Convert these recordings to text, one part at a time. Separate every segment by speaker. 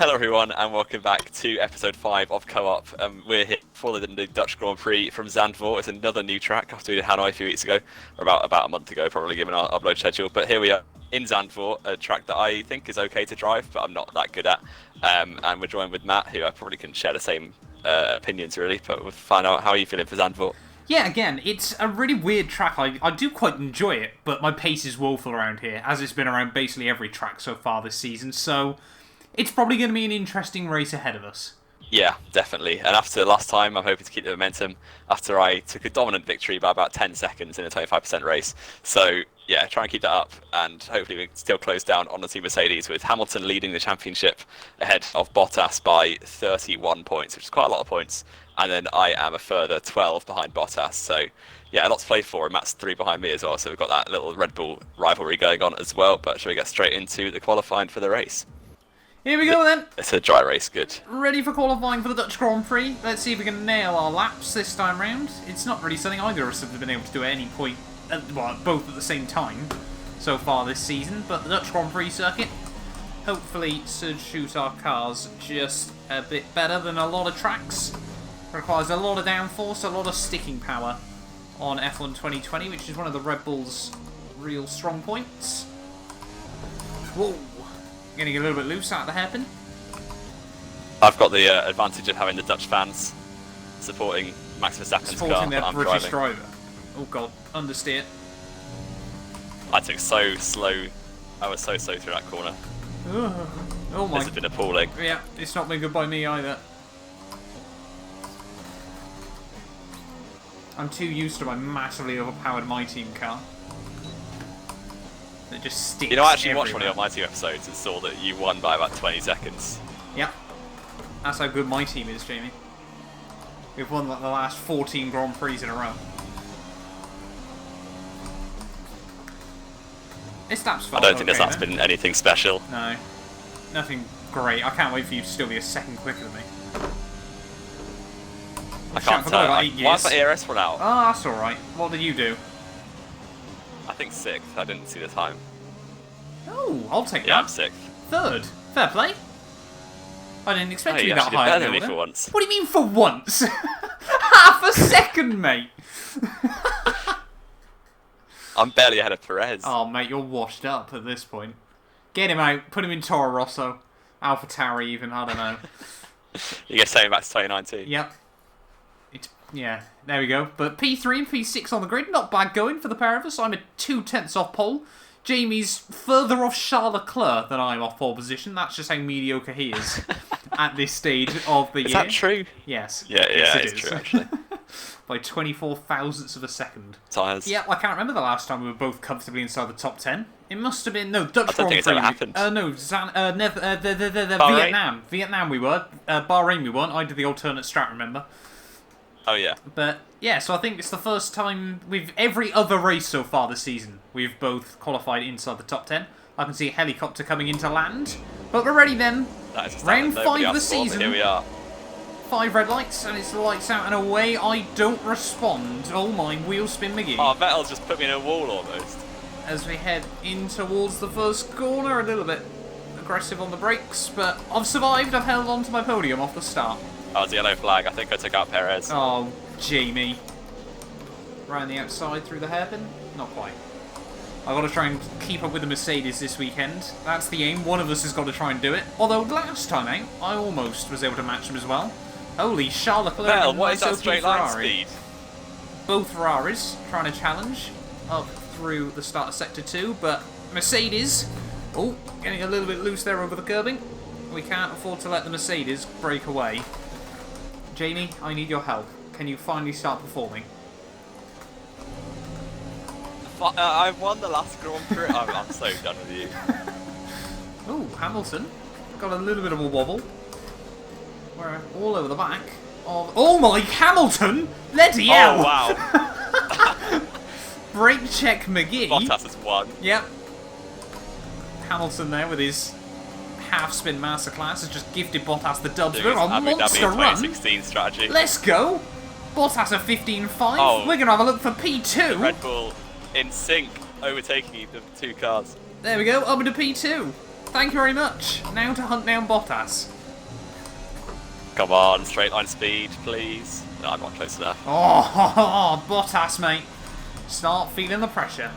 Speaker 1: Hello everyone and welcome back to episode 5 of Co-op. We're here for the Dutch Grand Prix from Zandvoort. It's another new track after we did Hanoi a few weeks ago, or about a month ago probably, given our upload schedule. But here we are in Zandvoort, a track that I think is okay to drive, but I'm not that good at. And we're joined with Matt, who I probably can share the same opinions really, but we'll find out how are you feeling for Zandvoort.
Speaker 2: Yeah, again, it's a really weird track. I do quite enjoy it, but my pace is woeful around here, as it's been around basically every track so far this season, so it's probably going to be an interesting race ahead of us.
Speaker 1: Yeah, definitely. And after last time, I'm hoping to keep the momentum after I took a dominant victory by about 10 seconds in a 25% race. So, yeah, try and keep that up, and hopefully we can still close down on the team Mercedes, with Hamilton leading the championship ahead of Bottas by 31 points, which is quite a lot of points. And then I am a further 12 behind Bottas. So, yeah, a lot to play for, and Matt's 3 behind me as well. So we've got that little Red Bull rivalry going on as well. But shall we get straight into the qualifying for the race?
Speaker 2: Here we go then.
Speaker 1: It's a dry race, good.
Speaker 2: Ready for qualifying for the Dutch Grand Prix. Let's see if we can nail our laps this time round. It's not really something either of us have been able to do at any point, well, both at the same time so far this season. But the Dutch Grand Prix circuit hopefully should shoot our cars just a bit better than a lot of tracks. Requires a lot of downforce, a lot of sticking power on F1 2020, which is one of the Red Bull's real strong points. Whoa. Getting a little bit loose out of the hairpin.
Speaker 1: I've got the advantage of having the Dutch fans supporting Max Verstappen's car
Speaker 2: Supporting
Speaker 1: that
Speaker 2: their
Speaker 1: I'm
Speaker 2: British
Speaker 1: driving.
Speaker 2: driver. Oh god, understeer.
Speaker 1: I took so slow. I was so slow through that corner.
Speaker 2: Oh my.
Speaker 1: This has been appalling.
Speaker 2: Yeah, it's not been good by me either. I'm too used to my massively overpowered My Team car. That just sticks.
Speaker 1: You know, I actually watched
Speaker 2: everywhere.
Speaker 1: one of your My Team episodes and saw that you won by about 20 seconds.
Speaker 2: Yep. That's how good my team is, Jamie. We've won like the last 14 Grand Prix in a row. This lap's fine.
Speaker 1: I don't think that's been anything special.
Speaker 2: No. Nothing great. I can't wait for you to still be a second quicker than me.
Speaker 1: I can't tell. Why is my ERS run out?
Speaker 2: Oh, that's alright. What did you do?
Speaker 1: I think 6th. I didn't see the time.
Speaker 2: Oh, I'll take
Speaker 1: Yeah, I'm
Speaker 2: that.
Speaker 1: 6th.
Speaker 2: 3rd. Fair play. I didn't expect
Speaker 1: Hey,
Speaker 2: you to
Speaker 1: you
Speaker 2: be that
Speaker 1: actually
Speaker 2: high.
Speaker 1: did
Speaker 2: in
Speaker 1: better
Speaker 2: the
Speaker 1: than me
Speaker 2: order.
Speaker 1: for once.
Speaker 2: What do you mean for once? Half a second, mate.
Speaker 1: I'm barely ahead of Perez.
Speaker 2: Oh, mate, you're washed up at this point. Get him out. Put him in Toro Rosso. Alpha Tauri even. I don't know.
Speaker 1: You get saying back to 2019.
Speaker 2: Yep. Yeah, there we go. But P3 and P6 on the grid, not bad going for the pair of us. I'm at 2/10 off pole. Jamie's further off Charles Leclerc than I'm off pole position. That's just how mediocre he is at this stage of the year.
Speaker 1: Is that true?
Speaker 2: Yes.
Speaker 1: Yeah,
Speaker 2: Yes,
Speaker 1: it's true actually.
Speaker 2: By 24 thousandths of a second.
Speaker 1: Tyres.
Speaker 2: Yeah, I can't remember the last time we were both comfortably inside the top 10. It must have been... No, Dutch
Speaker 1: I don't think
Speaker 2: Grand
Speaker 1: it's
Speaker 2: Prix.
Speaker 1: ever happened.
Speaker 2: No,
Speaker 1: Bahrain?
Speaker 2: Vietnam we were. Bahrain we won. I did the alternate strat, remember?
Speaker 1: Oh yeah.
Speaker 2: But yeah, so I think it's the first time we've every other race so far this season we've both qualified inside the top 10. I can see a helicopter coming into land, but we're ready then.
Speaker 1: That is a
Speaker 2: Round
Speaker 1: standard
Speaker 2: 5
Speaker 1: nobody
Speaker 2: of the
Speaker 1: asked for, but
Speaker 2: season.
Speaker 1: Here we are.
Speaker 2: 5 red lights and it's lights out and away. I don't respond. Oh my, wheel spin McGee.
Speaker 1: Oh, Vettel just put me in a wall almost.
Speaker 2: As we head in towards the first corner, a little bit aggressive on the brakes, but I've survived. I've held on to my podium off the start.
Speaker 1: Oh, it's a yellow flag. I think I took out Perez.
Speaker 2: Oh, Jamie. Round the outside through the hairpin? Not quite. I've got to try and keep up with the Mercedes this weekend. That's the aim. One of us has got to try and do it. Although last time out, I almost was able to match them as well. Holy Charles Leclerc
Speaker 1: Vettel,
Speaker 2: and
Speaker 1: what is that
Speaker 2: Sophie
Speaker 1: straight line
Speaker 2: Ferrari.
Speaker 1: speed?
Speaker 2: Both Ferraris trying to challenge up through the start of Sector 2, but Mercedes, oh, getting a little bit loose there over the curbing. We can't afford to let the Mercedes break away. Jamie, I need your help. Can you finally start performing?
Speaker 1: I won the last Grand Prix. I'm so done with you.
Speaker 2: Oh, Hamilton. Got a little bit of a wobble. We're all over the back of... Oh my, Hamilton! Bloody hell!
Speaker 1: Oh, wow.
Speaker 2: Brake check McGee.
Speaker 1: Bottas has won.
Speaker 2: Yep. Hamilton there with his half-spin masterclass has just gifted Bottas the dubs. We're on a
Speaker 1: Abu Dhabi
Speaker 2: monster run.
Speaker 1: 2016 strategy.
Speaker 2: Let's go! Bottas at 15.5.
Speaker 1: Oh.
Speaker 2: We're going to have a look for P2.
Speaker 1: Red Bull in sync, overtaking the two cars.
Speaker 2: There we go, up into P2. Thank you very much. Now to hunt down Bottas.
Speaker 1: Come on, straight line speed, please. No, I'm not close enough.
Speaker 2: Oh, Bottas, mate. Start feeling the pressure.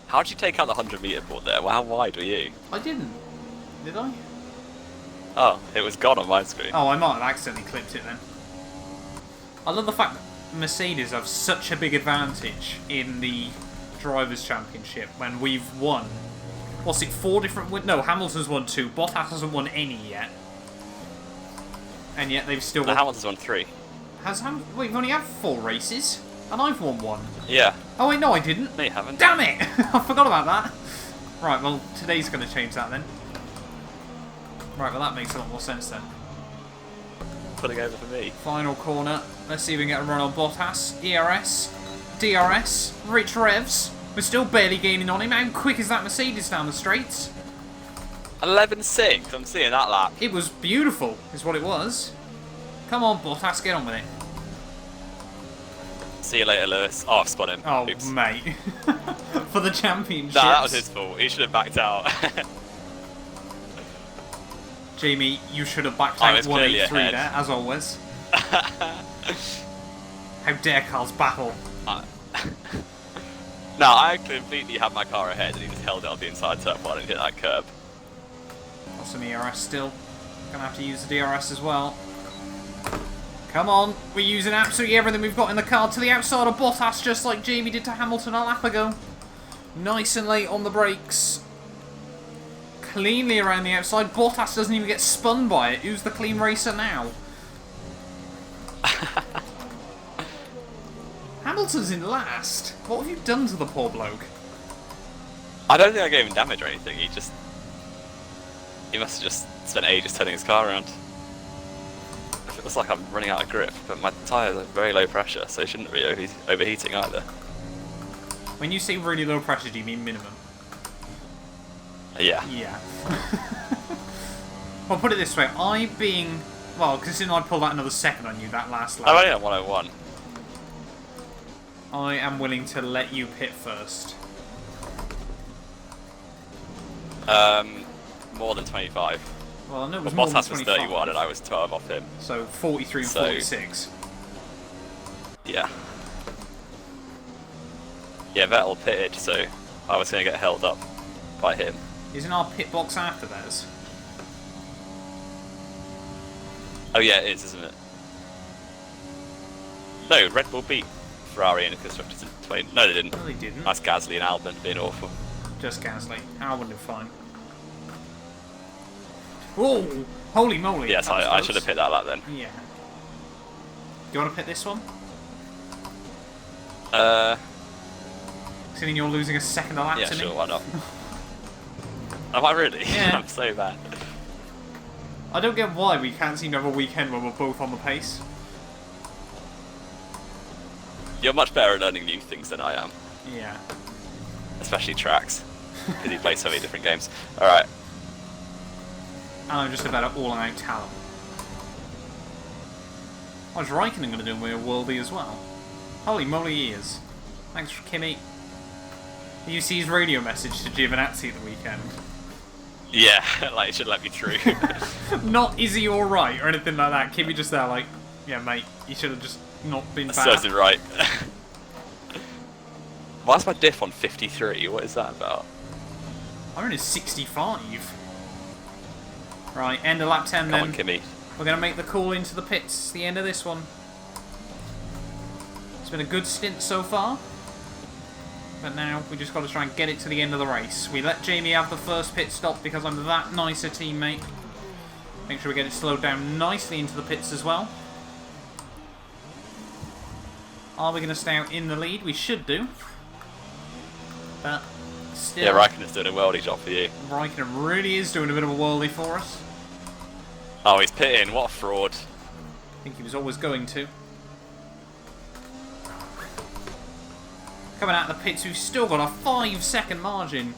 Speaker 1: How did you take out the 100-meter board there? Well, how wide were you?
Speaker 2: I didn't. Did I?
Speaker 1: Oh, it was gone on my screen.
Speaker 2: Oh, I might have accidentally clipped it then. I love the fact that Mercedes have such a big advantage in the Drivers' Championship when we've won. What's it, 4 different... No, Hamilton's won 2. Bottas hasn't won any yet. And yet they've still won...
Speaker 1: Hamilton's won 3.
Speaker 2: Wait, we've only had 4 races? And I've won 1.
Speaker 1: Yeah.
Speaker 2: Oh wait, no I didn't.
Speaker 1: No, you haven't.
Speaker 2: Damn it! I forgot about that. Right, well, today's going to change that then. Right, well that makes a lot more sense then.
Speaker 1: Putting over for me.
Speaker 2: Final corner. Let's see if we can get a run on Bottas. ERS. DRS. Rich revs. We're still barely gaining on him. How quick is that Mercedes down the straights?
Speaker 1: 11.6. I'm seeing that lap.
Speaker 2: It was beautiful, is what it was. Come on, Bottas, get on with it.
Speaker 1: See you later, Lewis. Oh, I've spun him.
Speaker 2: Oh,
Speaker 1: Oops.
Speaker 2: mate. For the championship.
Speaker 1: Nah, that was his fault. He should have backed out.
Speaker 2: Jamie, you should have backed out 183
Speaker 1: ahead.
Speaker 2: there, as always. How dare cars battle?
Speaker 1: No, I completely had my car ahead and he just held it on the inside turn while and hit that curb.
Speaker 2: Got some ERS still. Gonna have to use the DRS as well. Come on, we're using absolutely everything we've got in the car to the outside of Bottas, just like Jamie did to Hamilton a lap ago. Nice and late on the brakes. Cleanly around the outside. Bottas doesn't even get spun by it. Who's the clean racer now? Hamilton's in last. What have you done to the poor bloke?
Speaker 1: I don't think I gave him damage or anything. He must have just spent ages turning his car around. It looks like I'm running out of grip, but my tyres are very low pressure, so it shouldn't be overheating either.
Speaker 2: When you say really low pressure, do you mean minimum?
Speaker 1: Yeah.
Speaker 2: Yeah. Well, put it this way. Well, considering I pulled out another second on you that last lap.
Speaker 1: I'm only at 101.
Speaker 2: I am willing to let you pit first.
Speaker 1: More than 25.
Speaker 2: Well, I know it was
Speaker 1: Well,
Speaker 2: more than
Speaker 1: Bottas was
Speaker 2: 25.
Speaker 1: 31 and I was 12 off him.
Speaker 2: So 43 and 46.
Speaker 1: Yeah. Yeah, Vettel pitted, so I was going to get held up by him.
Speaker 2: Isn't our pit box after theirs?
Speaker 1: Oh yeah, it is, isn't it? No, Red Bull beat Ferrari in the Constructors in 20... No, they didn't.
Speaker 2: No, they didn't.
Speaker 1: That's Gasly and Albon being awful.
Speaker 2: Just Gasly. Albon did fine. Whoa! Holy moly!
Speaker 1: Yes, I should have picked that lap then.
Speaker 2: Yeah. Do you want to pick this one? Considering you're losing a second a lap
Speaker 1: yeah,
Speaker 2: to
Speaker 1: sure,
Speaker 2: me?
Speaker 1: why not? Am I really?
Speaker 2: Yeah.
Speaker 1: I'm so bad.
Speaker 2: I don't get why we can't seem to have a weekend where we're both on the pace.
Speaker 1: You're much better at learning new things than I am.
Speaker 2: Yeah.
Speaker 1: Especially tracks. Because you play so many different games. Alright.
Speaker 2: And I'm just about all-out talent. How's Raikkonen going to do with a worldie as well? Holy moly, he is. Thanks, Kimmy. Did you see his radio message to Giovinazzi at the weekend?
Speaker 1: Yeah, like it should let me through.
Speaker 2: Not is he alright or anything like that. Kimmy just there like, yeah mate, you should have just not been bad.
Speaker 1: Serves him right. Why's my diff on 53? What is that about?
Speaker 2: I'm in a 65. Right, end of lap 10
Speaker 1: Come
Speaker 2: then.
Speaker 1: on, Kimmy.
Speaker 2: We're going to make the call into the pits. The end of this one. It's been a good stint so far. But now we just got to try and get it to the end of the race. We let Jamie have the first pit stop because I'm that nice a teammate. Make sure we get it slowed down nicely into the pits as well. Are we going to stay out in the lead? We should do. But still...
Speaker 1: Yeah, Raikkonen's doing a worldie job for you.
Speaker 2: Raikkonen really is doing a bit of a worldie for us.
Speaker 1: Oh, he's pitting. What a fraud.
Speaker 2: I think he was always going to. Coming out of the pits, we've still got a 5-second margin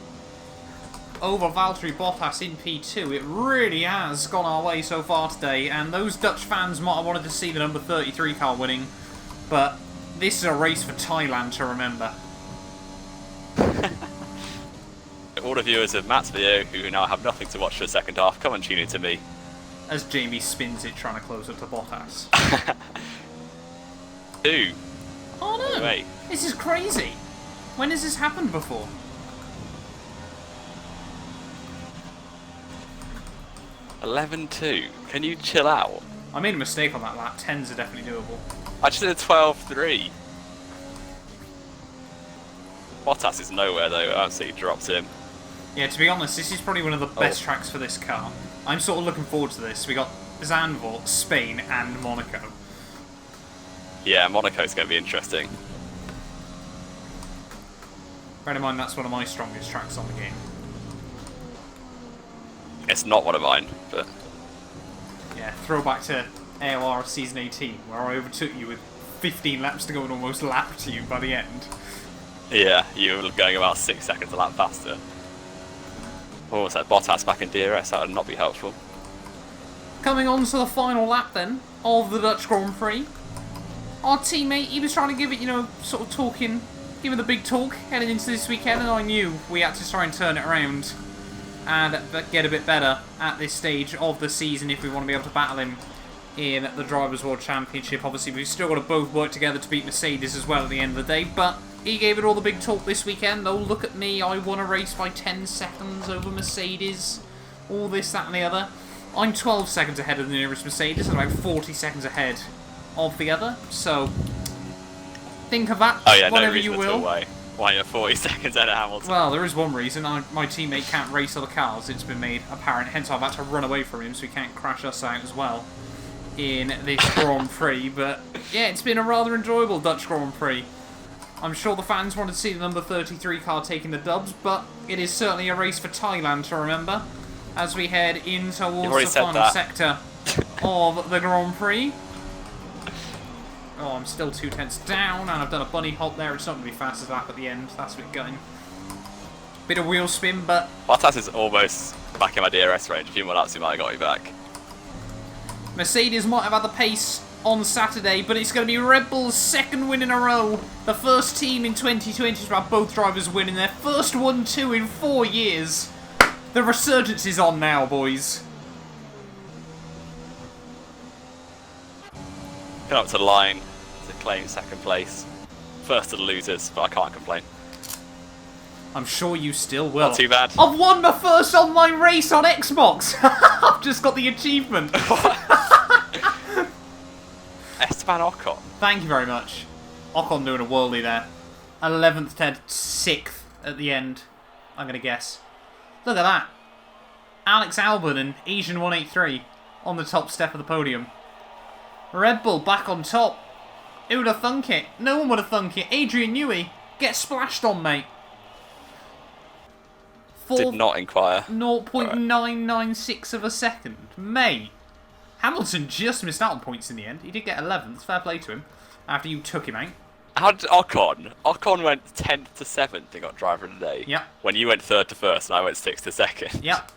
Speaker 2: over Valtteri Bottas in P2. It really has gone our way so far today, and those Dutch fans might have wanted to see the number 33 car winning, but this is a race for Thailand to remember.
Speaker 1: All all the viewers of Matt's video who now have nothing to watch for the second half, come and tune into me.
Speaker 2: As Jamie spins it, trying to close up to Bottas.
Speaker 1: 2.
Speaker 2: Oh no!
Speaker 1: Wait.
Speaker 2: This is crazy. When has this happened before?
Speaker 1: $11.2. Can you chill out?
Speaker 2: I made a mistake on that lap. 10s are definitely doable.
Speaker 1: I just did a 12.3. Bottas is nowhere though. I absolutely dropped him.
Speaker 2: Yeah, to be honest, this is probably one of the best tracks for this car. I'm sort of looking forward to this. We got Zandvoort, Spain, and Monaco.
Speaker 1: Yeah, Monaco's going to be interesting.
Speaker 2: Bear in mind, that's one of my strongest tracks on the game.
Speaker 1: It's not one of mine, but...
Speaker 2: Yeah, throwback to ALR Season 18, where I overtook you with 15 laps to go and almost lapped you by the end.
Speaker 1: Yeah, you were going about 6 seconds a lap faster. Oh, what's that? Bottas back in DRS, that would not be helpful.
Speaker 2: Coming on to the final lap then, of the Dutch Grand Prix. Our teammate, he was trying to give it, you know, sort of talking, giving the big talk heading into this weekend, and I knew we had to try and turn it around and get a bit better at this stage of the season if we want to be able to battle him in the Drivers' World Championship. Obviously, we've still got to both work together to beat Mercedes as well at the end of the day, but he gave it all the big talk this weekend. Oh, look at me, I won a race by 10 seconds over Mercedes, all this, that and the other. I'm 12 seconds ahead of the nearest Mercedes and about 40 seconds ahead of the other, so think of that whatever you will.
Speaker 1: Why you're 40 seconds ahead of Hamilton?
Speaker 2: Well, there is one reason. My teammate can't race other cars. It's been made apparent, hence I've had to run away from him so he can't crash us out as well in this Grand Prix. But yeah, it's been a rather enjoyable Dutch Grand Prix. I'm sure the fans wanted to see the number 33 car taking the dubs, but it is certainly a race for Thailand to remember as we head in towards the final sector of the Grand Prix. Oh, I'm still 2 tenths down, and I've done a bunny hop there. It's not going to be fastest lap at the end. That's a bit gutting. Bit of wheel spin, but...
Speaker 1: Bottas is almost back in my DRS range. A few more laps, he might have got me back.
Speaker 2: Mercedes might have had the pace on Saturday, but it's going to be Red Bull's second win in a row. The first team in 2020 to have both drivers winning their first 1-2 in 4 years. The resurgence is on now, boys.
Speaker 1: Come up to the line to claim second place. First of the losers, but I can't complain.
Speaker 2: I'm sure you still will.
Speaker 1: Not too bad.
Speaker 2: I've won my first online race on Xbox. I've just got the achievement.
Speaker 1: Esteban Ocon.
Speaker 2: Thank you very much. Ocon doing a worldie there. 11th to 6th at the end, I'm going to guess. Look at that. Alex Albon and Asian183 on the top step of the podium. Red Bull back on top. Who would have thunk it? No one would have thunk it. Adrian Newey, get splashed on, mate.
Speaker 1: Did not inquire.
Speaker 2: 0.996 of a second. Mate. Hamilton just missed out on points in the end. He did get 11th. Fair play to him. After you took him out.
Speaker 1: How did Ocon? Ocon went 10th to 7th and got driver of the day.
Speaker 2: Yep.
Speaker 1: When you went 3rd to 1st and I went 6th to 2nd.
Speaker 2: Yep.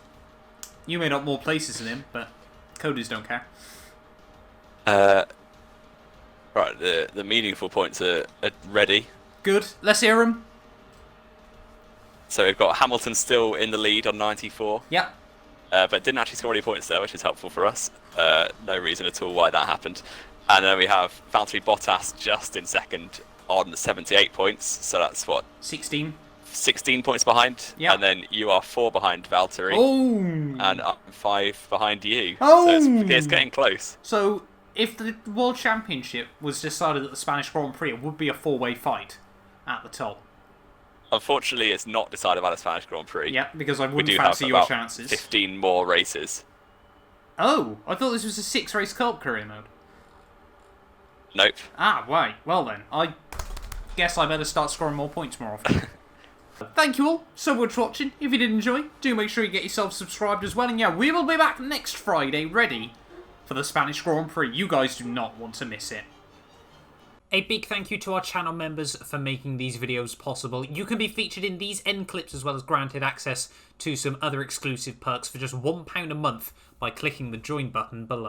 Speaker 2: You made up more places than him, but coders don't care.
Speaker 1: Right, the meaningful points are ready.
Speaker 2: Good. Let's hear them.
Speaker 1: So we've got Hamilton still in the lead on 94.
Speaker 2: Yep.
Speaker 1: But didn't actually score any points there, which is helpful for us. No reason at all why that happened. And then we have Valtteri Bottas just in second on 78 points. So that's what?
Speaker 2: 16
Speaker 1: points behind.
Speaker 2: Yep.
Speaker 1: And then you are 4 behind Valtteri.
Speaker 2: Oh.
Speaker 1: And I'm 5 behind you.
Speaker 2: Oh.
Speaker 1: So it's getting close.
Speaker 2: So if the World Championship was decided at the Spanish Grand Prix, it would be a 4-way fight at the top.
Speaker 1: Unfortunately, it's not decided by the Spanish Grand Prix.
Speaker 2: Yeah, because I
Speaker 1: We
Speaker 2: wouldn't
Speaker 1: do
Speaker 2: fancy
Speaker 1: have
Speaker 2: your
Speaker 1: about
Speaker 2: chances.
Speaker 1: 15 more races.
Speaker 2: Oh, I thought this was a 6-race co-op career mode.
Speaker 1: Nope.
Speaker 2: Ah, right. Well then, I guess I better start scoring more points more often. Thank you all so much for watching. If you did enjoy, do make sure you get yourself subscribed as well. And yeah, we will be back next Friday, ready for the Spanish Grand Prix. You guys do not want to miss it. A big thank you to our channel members for making these videos possible. You can be featured in these end clips as well as granted access to some other exclusive perks for just £1 a month by clicking the join button below.